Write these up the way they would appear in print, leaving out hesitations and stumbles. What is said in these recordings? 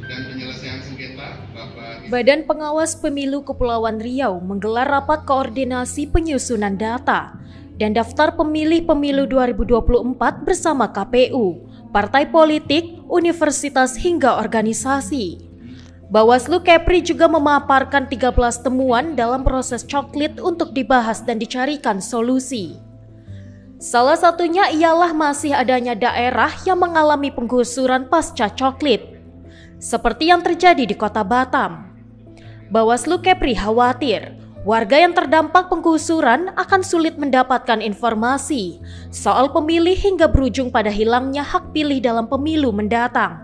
dan penyelesaian sengketa Bapak. Badan Pengawas Pemilu Kepulauan Riau menggelar rapat koordinasi penyusunan data dan daftar pemilih pemilu 2024 bersama KPU, partai politik, universitas hingga organisasi. Bawaslu Kepri juga memaparkan 13 temuan dalam proses coklit untuk dibahas dan dicarikan solusi. Salah satunya ialah masih adanya daerah yang mengalami penggusuran pasca coklit, seperti yang terjadi di Kota Batam. Bawaslu Kepri khawatir warga yang terdampak penggusuran akan sulit mendapatkan informasi soal pemilih hingga berujung pada hilangnya hak pilih dalam pemilu mendatang.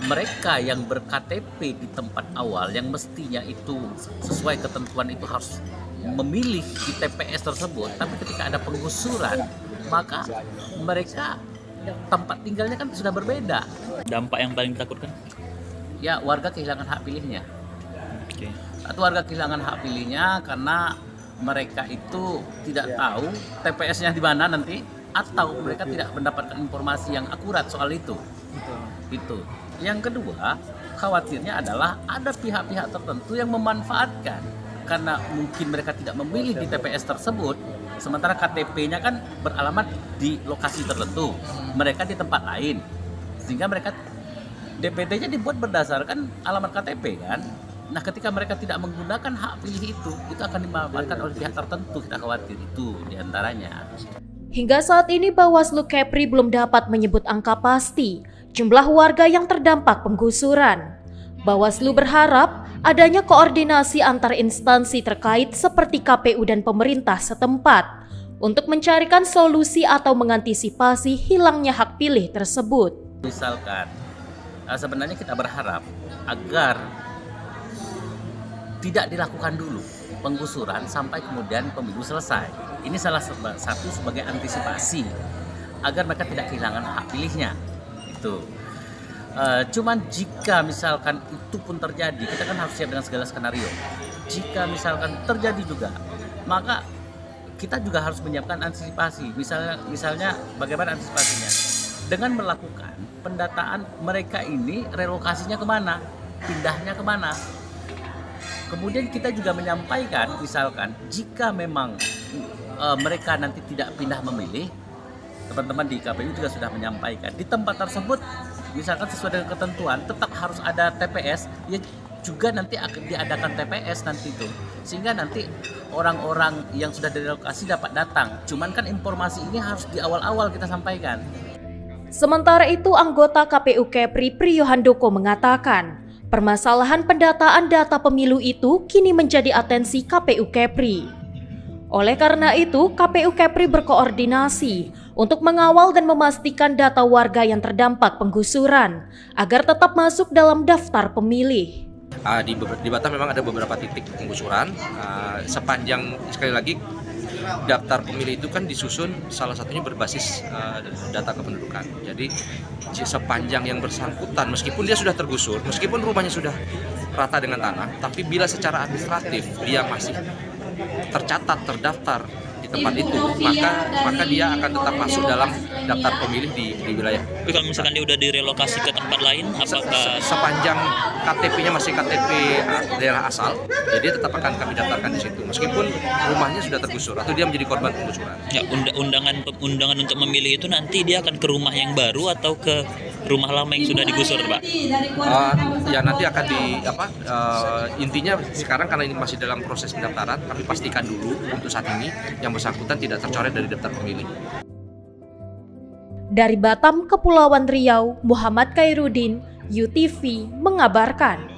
Mereka yang berKTP di tempat awal yang mestinya itu sesuai ketentuan itu harus memilih di TPS tersebut, tapi ketika ada penggusuran maka mereka tempat tinggalnya kan sudah berbeda. Dampak yang paling ditakutkan? Ya, warga kehilangan hak pilihnya. Oke. Atau warga kehilangan hak pilihnya karena mereka itu tidak tahu TPS-nya di mana nanti, atau mereka tidak mendapatkan informasi yang akurat soal itu. Itu. Yang kedua, khawatirnya adalah ada pihak-pihak tertentu yang memanfaatkan karena mungkin mereka tidak memilih di TPS tersebut, sementara KTP-nya kan beralamat di lokasi tertentu, mereka di tempat lain, sehingga mereka DPT-nya dibuat berdasarkan alamat KTP kan. Nah, ketika mereka tidak menggunakan hak pilih itu akan dimanfaatkan oleh pihak tertentu. Kita khawatir itu diantaranya. Hingga saat ini Bawaslu Kepri belum dapat menyebut angka pasti jumlah warga yang terdampak penggusuran. Bawaslu berharap adanya koordinasi antar instansi terkait seperti KPU dan pemerintah setempat untuk mencarikan solusi atau mengantisipasi hilangnya hak pilih tersebut. Misalkan, sebenarnya kita berharap agar tidak dilakukan dulu penggusuran sampai kemudian pemilu selesai. Ini salah satu sebagai antisipasi agar mereka tidak kehilangan hak pilihnya. Itu. Cuman jika misalkan itu pun terjadi, kita kan harus siap dengan segala skenario. Jika misalkan terjadi juga, maka kita juga harus menyiapkan antisipasi. Misalnya bagaimana antisipasinya? Dengan melakukan pendataan mereka ini, relokasinya kemana, pindahnya kemana. Kemudian kita juga menyampaikan, misalkan jika memang mereka nanti tidak pindah memilih, teman-teman di KPU juga sudah menyampaikan di tempat tersebut, misalkan sesuai dengan ketentuan tetap harus ada TPS, ya juga nanti akan diadakan TPS nanti itu, sehingga nanti orang-orang yang sudah direlokasi dapat datang. Cuman kan informasi ini harus di awal-awal kita sampaikan. Sementara itu, anggota KPU Kepri Priyo Handoko mengatakan, permasalahan pendataan data pemilu itu kini menjadi atensi KPU Kepri. Oleh karena itu, KPU Kepri berkoordinasi untuk mengawal dan memastikan data warga yang terdampak penggusuran agar tetap masuk dalam daftar pemilih. Di Batam memang ada beberapa titik penggusuran, sepanjang sekali lagi daftar pemilih itu kan disusun salah satunya berbasis data kependudukan. Jadi sepanjang yang bersangkutan meskipun dia sudah tergusur, meskipun rumahnya sudah rata dengan tanah, tapi bila secara administratif dia masih tercatat terdaftar di tempat itu, maka dia akan tetap masuk dalam daftar pemilih di wilayah. Tapi kalau misalkan dia udah direlokasi ke tempat lain, apakah sepanjang KTP-nya masih KTP daerah asal, jadi tetap akan kami daftarkan di situ meskipun rumahnya sudah tergusur atau dia menjadi korban penggusuran. Ya, undangan untuk memilih itu nanti dia akan ke rumah yang baru atau ke rumah lama yang sudah digusur, Pak? Ya nanti akan intinya sekarang karena ini masih dalam proses pendaftaran, kami pastikan dulu untuk saat ini yang bersangkutan tidak tercoret dari daftar pemilih. Dari Batam, Kepulauan Riau, Muhammad Khairuddin, UTV mengabarkan.